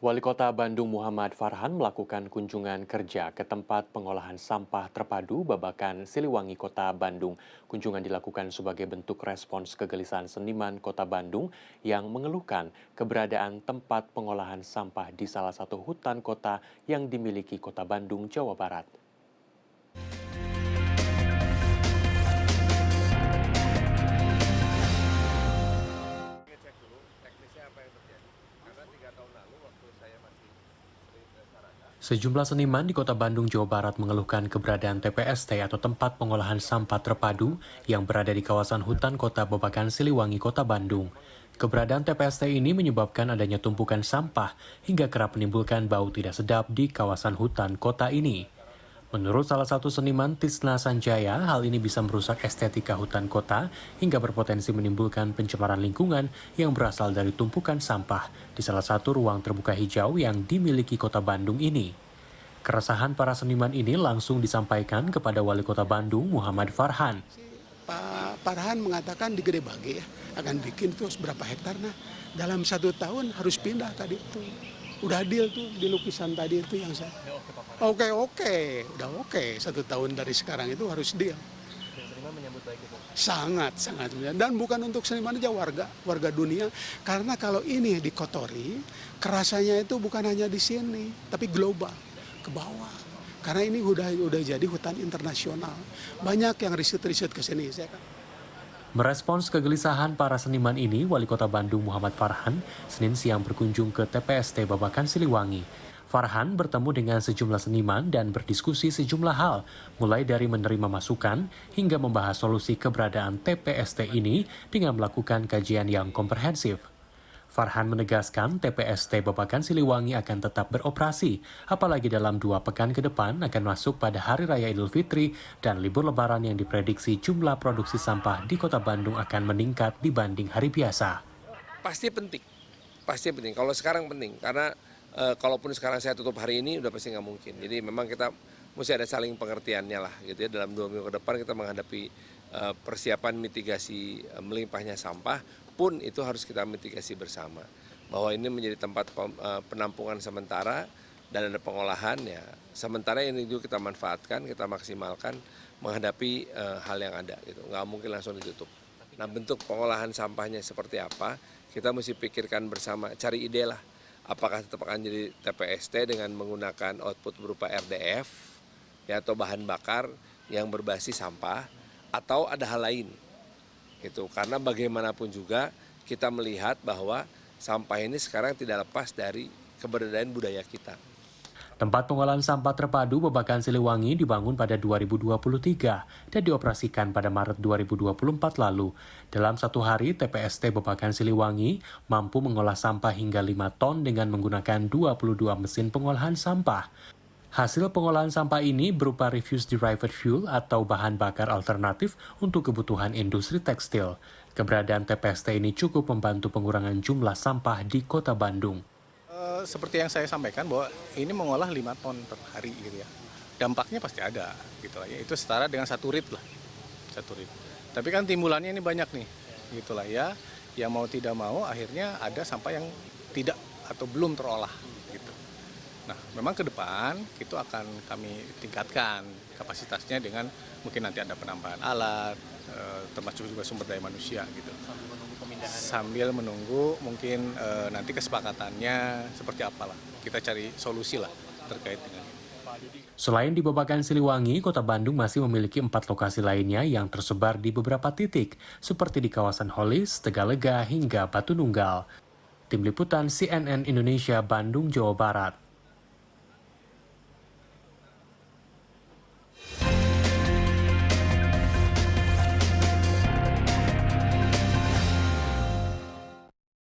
Wali Kota Bandung Muhammad Farhan melakukan kunjungan kerja ke tempat pengolahan sampah terpadu Babakan Siliwangi Kota Bandung. Kunjungan dilakukan sebagai bentuk respons kegelisahan seniman Kota Bandung yang mengeluhkan keberadaan tempat pengolahan sampah di salah satu hutan kota yang dimiliki Kota Bandung, Jawa Barat. Ngecek dulu teknisnya apa yang terjadi. Karena 3 tahun lalu waktu saya masih sering ke Saraga. Sejumlah seniman di Kota Bandung, Jawa Barat mengeluhkan keberadaan TPST atau tempat pengolahan sampah terpadu yang berada di kawasan hutan kota Babakan Siliwangi, Kota Bandung. Keberadaan TPST ini menyebabkan adanya tumpukan sampah hingga kerap menimbulkan bau tidak sedap di kawasan hutan kota ini. Menurut salah satu seniman Tisna Sanjaya, hal ini bisa merusak estetika hutan kota hingga berpotensi menimbulkan pencemaran lingkungan yang berasal dari tumpukan sampah di salah satu ruang terbuka hijau yang dimiliki Kota Bandung ini. Keresahan para seniman ini langsung disampaikan kepada Wali Kota Bandung Muhammad Farhan. Pak Farhan mengatakan di Gede Bage ya, akan bikin terus berapa hektar. Nah, dalam 1 tahun harus pindah tadi itu. Udah deal tuh di lukisan tadi itu yang saya. Oke, udah oke. 1 tahun dari sekarang itu harus deal. Dan seniman menyambut baik itu. Sangat. Dan bukan untuk seniman aja, warga dunia. Karena kalau ini dikotori, kerasanya itu bukan hanya di sini, tapi global, ke bawah. Karena ini udah jadi hutan internasional. Banyak yang riset ke sini. Merespons kegelisahan para seniman ini, Wali Kota Bandung Muhammad Farhan Senin siang berkunjung ke TPST Babakan Siliwangi. Farhan bertemu dengan sejumlah seniman dan berdiskusi sejumlah hal, mulai dari menerima masukan hingga membahas solusi keberadaan TPST ini dengan melakukan kajian yang komprehensif. Farhan menegaskan TPST Babakan Siliwangi akan tetap beroperasi, apalagi dalam 2 pekan ke depan akan masuk pada Hari Raya Idul Fitri dan libur Lebaran yang diprediksi jumlah produksi sampah di Kota Bandung akan meningkat dibanding hari biasa. Pasti penting. Kalau sekarang penting. Karena kalaupun sekarang saya tutup hari ini udah pasti nggak mungkin. Jadi memang kita mesti ada saling pengertiannya lah gitu ya. Dalam 2 minggu ke depan kita menghadapi persiapan mitigasi melimpahnya sampah pun itu harus kita mitigasi bersama. Bahwa ini menjadi tempat penampungan sementara dan ada pengolahan ya. Sementara ini juga kita manfaatkan, kita maksimalkan menghadapi hal yang ada gitu. Nggak mungkin langsung ditutup. Nah, bentuk pengolahan sampahnya seperti apa, kita mesti pikirkan bersama, cari ide lah. Apakah tetap akan jadi TPST dengan menggunakan output berupa RDF ya, atau bahan bakar yang berbasis sampah, atau ada hal lain. Gitu. Karena bagaimanapun juga kita melihat bahwa sampah ini sekarang tidak lepas dari keberadaan budaya kita. Tempat pengolahan sampah terpadu Babakan Siliwangi dibangun pada 2023 dan dioperasikan pada Maret 2024 lalu. Dalam 1 hari, TPST Babakan Siliwangi mampu mengolah sampah hingga 5 ton dengan menggunakan 22 mesin pengolahan sampah. Hasil pengolahan sampah ini berupa refuse derived fuel atau bahan bakar alternatif untuk kebutuhan industri tekstil. Keberadaan TPST ini cukup membantu pengurangan jumlah sampah di Kota Bandung. Seperti yang saya sampaikan bahwa ini mengolah 5 ton per hari gitu ya. Dampaknya pasti ada gitu lah ya. Itu setara dengan 1 rit lah. 1 rit. Tapi kan timbulannya ini banyak nih gitu lah ya. Yang mau tidak mau akhirnya ada sampah yang tidak atau belum terolah gitu. Nah, memang ke depan itu akan kami tingkatkan kapasitasnya dengan mungkin nanti ada penambahan alat, termasuk juga sumber daya manusia gitu. Sambil menunggu mungkin nanti kesepakatannya seperti apalah. Kita cari solusi lah terkait dengan ini. Selain di Babakan Siliwangi, Kota Bandung masih memiliki 4 lokasi lainnya yang tersebar di beberapa titik, seperti di kawasan Holis, Tegalega, hingga Batu Nunggal. Tim Liputan CNN Indonesia, Bandung, Jawa Barat.